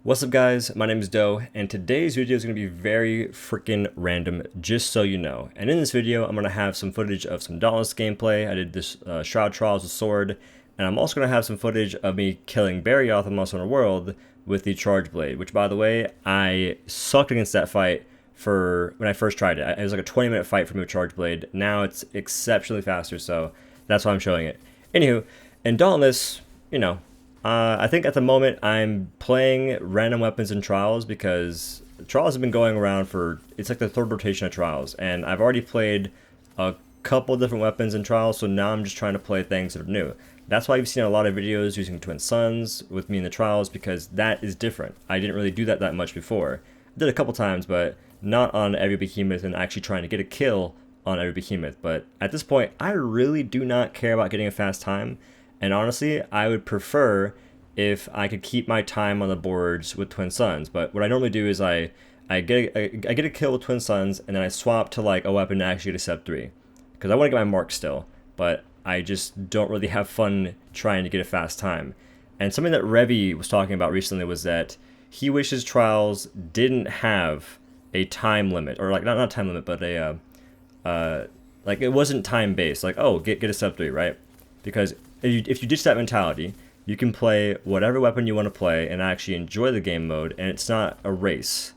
What's up guys, my name is Doe, and today's video is going to be very freaking random, just so you know. And in this video, I'm going to have some footage of some Dauntless gameplay. I did this Shroud trials with sword, and I'm also going to have some footage of me killing Barioth in Monster Hunter World with the charge blade, which by the way, I sucked against that fight for when I first tried it. It was like a 20-minute fight for me with charge blade. Now it's exceptionally faster, so that's why I'm showing it. Anywho, in Dauntless, I think at the moment I'm playing random weapons in Trials because Trials have been going around for, it's like the third rotation of Trials, and I've already played a couple different weapons in Trials, so now I'm just trying to play things that are new. That's why you've seen a lot of videos using Twin Suns with me in the Trials, because that is different. I didn't really do that much before. I did a couple times, but not on every behemoth and actually trying to get a kill on every behemoth. But at this point, I really do not care about getting a fast time. And honestly, I would prefer if I could keep my time on the boards with Twin Suns. But what I normally do is I get a kill with Twin Suns, and then I swap to like a weapon to actually get a sub 3. Because I want to get my mark still, but I just don't really have fun trying to get a fast time. And something that Revvy was talking about recently was that he wishes Trials didn't have a time limit, or like not time limit, but a like it wasn't time based. Like, oh, get a sub 3, right? Because if you ditch that mentality, you can play whatever weapon you want to play and actually enjoy the game mode, and it's not a race.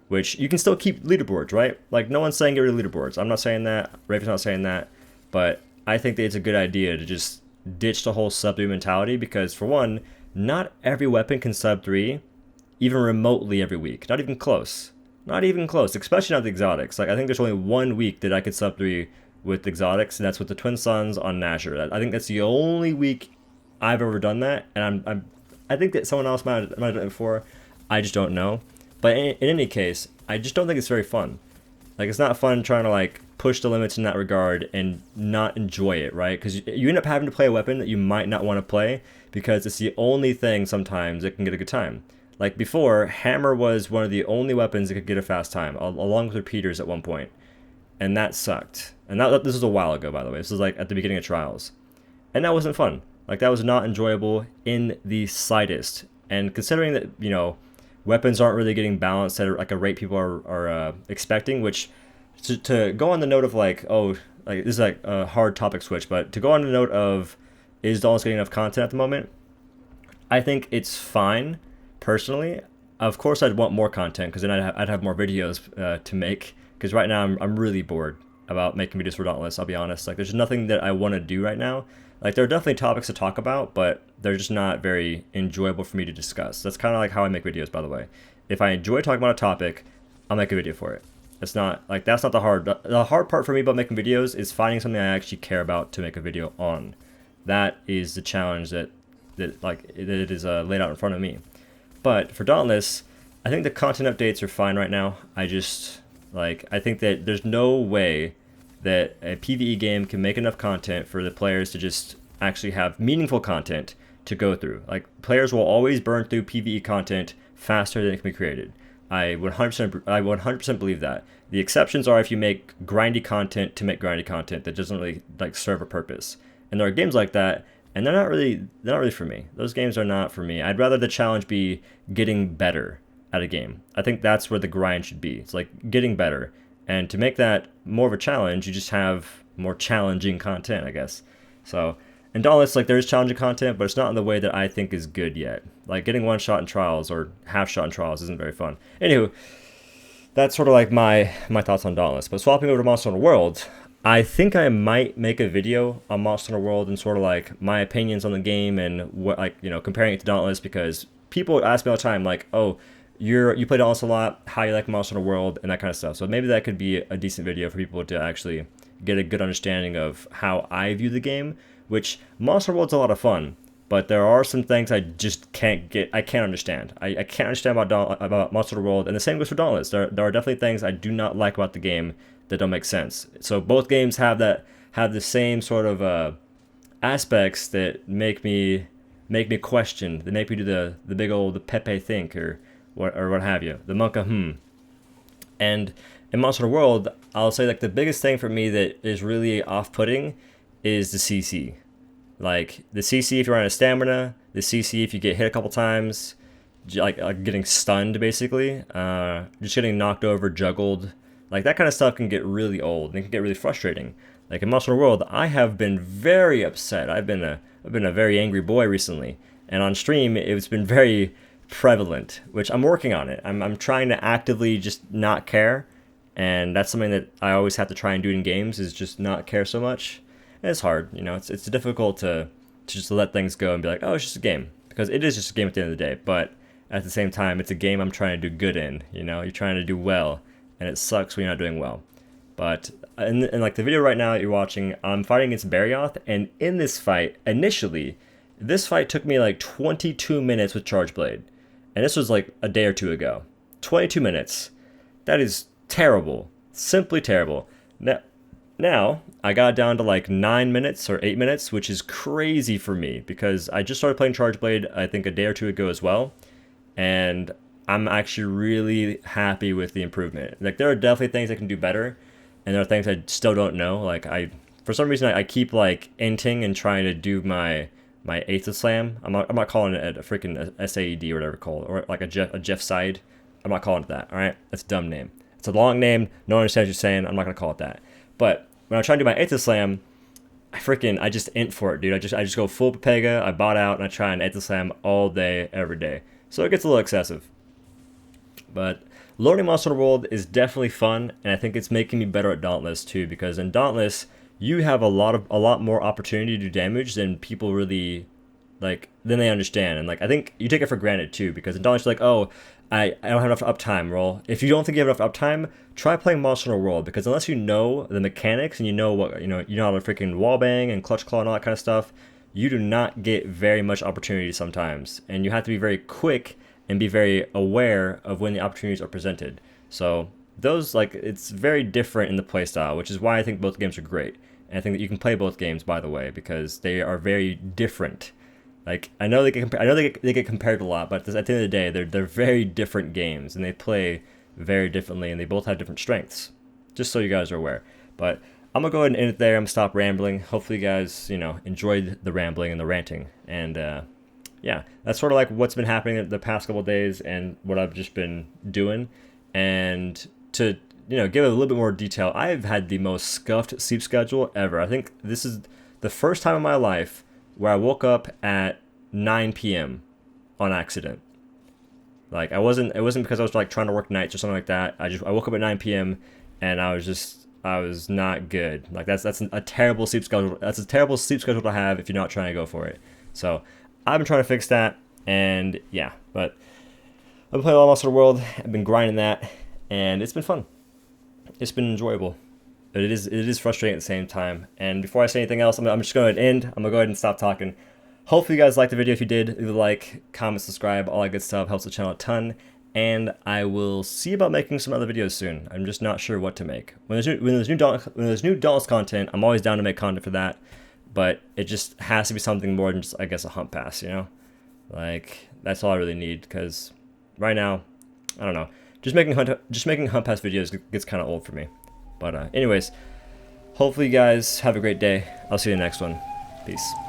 Which you can still keep leaderboards, right? Like, no one's saying get rid of leaderboards. I'm not saying that. Raven's not saying that. But I think that it's a good idea to just ditch the whole sub 3 mentality, because for one, not every weapon can sub 3 even remotely every week. Not even close. Not even close, especially not the exotics. Like, I think there's only 1 week that I could sub 3 with exotics, and that's with the Twin Suns on Nashor. I think that's the only week I've ever done that, and I think that someone else might have done it before. I just don't know. But in any case, I just don't think it's very fun. Like, it's not fun trying to like push the limits in that regard and not enjoy it, right? Because you end up having to play a weapon that you might not want to play because it's the only thing sometimes that can get a good time. Like before, Hammer was one of the only weapons that could get a fast time, along with repeaters at one point, and that sucked. And this was a while ago, by the way. This was like at the beginning of Trials, and that wasn't fun. Like, that was not enjoyable in the slightest. And considering that, weapons aren't really getting balanced at like a rate people are expecting, which to go on the note of like, oh, like this is like a hard topic switch, but to go on the note of, is Dauntless getting enough content at the moment? I think it's fine, personally. Of course, I'd want more content, because then I'd have more videos to make, because right now I'm really bored about making videos for Dauntless, I'll be honest. Like, there's nothing that I want to do right now. Like, there are definitely topics to talk about, but they're just not very enjoyable for me to discuss. That's kind of like how I make videos, by the way. If I enjoy talking about a topic, I'll make a video for it. It's not, like, that's not the hard part for me about making videos is finding something I actually care about to make a video on. That is the challenge that it is laid out in front of me. But for Dauntless, I think the content updates are fine right now. I think that there's no way that a PvE game can make enough content for the players to just actually have meaningful content to go through. Like, players will always burn through PvE content faster than it can be created. I 100% believe that. The exceptions are if you make grindy content to make grindy content that doesn't really like serve a purpose. And there are games like that, and they're not really for me. Those games are not for me. I'd rather the challenge be getting better at a game. I think that's where the grind should be. It's like getting better. And to make that more of a challenge, you just have more challenging content, I guess. So, in Dauntless, like, there's challenging content, but it's not in the way that I think is good yet. Like, getting one shot in Trials or half shot in Trials isn't very fun. Anywho, that's sort of like my thoughts on Dauntless. But swapping over to Monster Hunter World, I think I might make a video on Monster Hunter World and sort of like my opinions on the game and what, like, comparing it to Dauntless, because people ask me all the time, like, oh, you play Dauntless a lot, how you like Monster Hunter World, and that kind of stuff. So maybe that could be a decent video for people to actually get a good understanding of how I view the game, which Monster Hunter World's a lot of fun, but there are some things I just can't understand. I can't understand about Monster Hunter World, and the same goes for Dauntless. There are definitely things I do not like about the game that don't make sense. So both games have the same sort of aspects that make me question, that make me do the big old the Pepe think or what have you, the Monka And in Monster Hunter World, I'll say like the biggest thing for me that is really off-putting is the CC. Like, the CC if you're on a stamina, the CC if you get hit a couple times, like getting stunned basically, just getting knocked over, juggled. Like that kind of stuff can get really old and it can get really frustrating. Like in Monster World, I have been very upset. I've been a very angry boy recently, and on stream it's been very prevalent, which I'm working on it. I'm trying to actively just not care, and that's something that I always have to try and do in games, is just not care so much. And it's hard, you know. It's difficult to just let things go and be like, oh, it's just a game, because it is just a game at the end of the day. But at the same time, it's a game I'm trying to do good in. You know, you're trying to do well, and it sucks when you're not doing well. But in like the video right now that you're watching, I'm fighting against Barioth, and in this fight, initially, this fight took me like 22 minutes with Charge Blade. And this was like a day or two ago. 22 minutes. That is terrible. Simply terrible. Now, I got down to like 9 minutes or 8 minutes, which is crazy for me because I just started playing Charge Blade, I think a day or two ago as well. And I'm actually really happy with the improvement. Like there are definitely things I can do better, and there are things I still don't know. Like for some reason, I keep like inting and trying to do my Aether Slam. I'm not calling it a freaking SAED or whatever it's called, or like a Jeff side. I'm not calling it that. All right, that's a dumb name. It's a long name. No one understands what you're saying. I'm not gonna call it that. But when I try to do my Aether Slam, I just int for it, dude. I just go full Pepega. I bot out and I try and Aether Slam all day, every day. So it gets a little excessive. But learning Monster Hunter World is definitely fun, and I think it's making me better at Dauntless too. Because in Dauntless, you have a lot more opportunity to do damage than people really than they understand. And like I think you take it for granted too, because in Dauntless you're like, oh, I don't have enough uptime. Well, if you don't think you have enough uptime, try playing Monster Hunter World, because unless you know the mechanics and you know how to freaking wallbang and clutch claw and all that kind of stuff, you do not get very much opportunity sometimes, and you have to be very quick and be very aware of when the opportunities are presented. So those, it's very different in the playstyle, which is why I think both games are great. And I think that you can play both games, by the way, because they are very different. Like I know they get compared a lot, but at the end of the day, they're very different games, and they play very differently, and they both have different strengths. Just so you guys are aware. But I'm gonna go ahead and end it there. I'm gonna stop rambling. Hopefully, you guys enjoyed the rambling and the ranting, and yeah, that's sort of like what's been happening the past couple of days and what I've just been doing. And to give a little bit more detail, I've had the most scuffed sleep schedule ever. I think this is the first time in my life where I woke up at 9 p.m. on accident. Like it wasn't because I was like trying to work nights or something like that. I woke up at 9 p.m. and I was not good. Like that's a terrible sleep schedule. That's a terrible sleep schedule to have if you're not trying to go for it. So I've been trying to fix that, and yeah, but I've been playing a lot of Monster Hunter World. I've been grinding that, and it's been fun. It's been enjoyable. But it is frustrating at the same time. And before I say anything else, I'm just going to end. I'm going to go ahead and stop talking. Hopefully you guys liked the video. If you did, leave a like, comment, subscribe, all that good stuff. Helps the channel a ton. And I will see about making some other videos soon. I'm just not sure what to make. When there's new Dauntless content, I'm always down to make content for that. But it just has to be something more than just, I guess, a hump pass, Like, that's all I really need, because right now, I don't know. Just making hump pass videos gets kind of old for me. But anyways, hopefully you guys have a great day. I'll see you in the next one. Peace.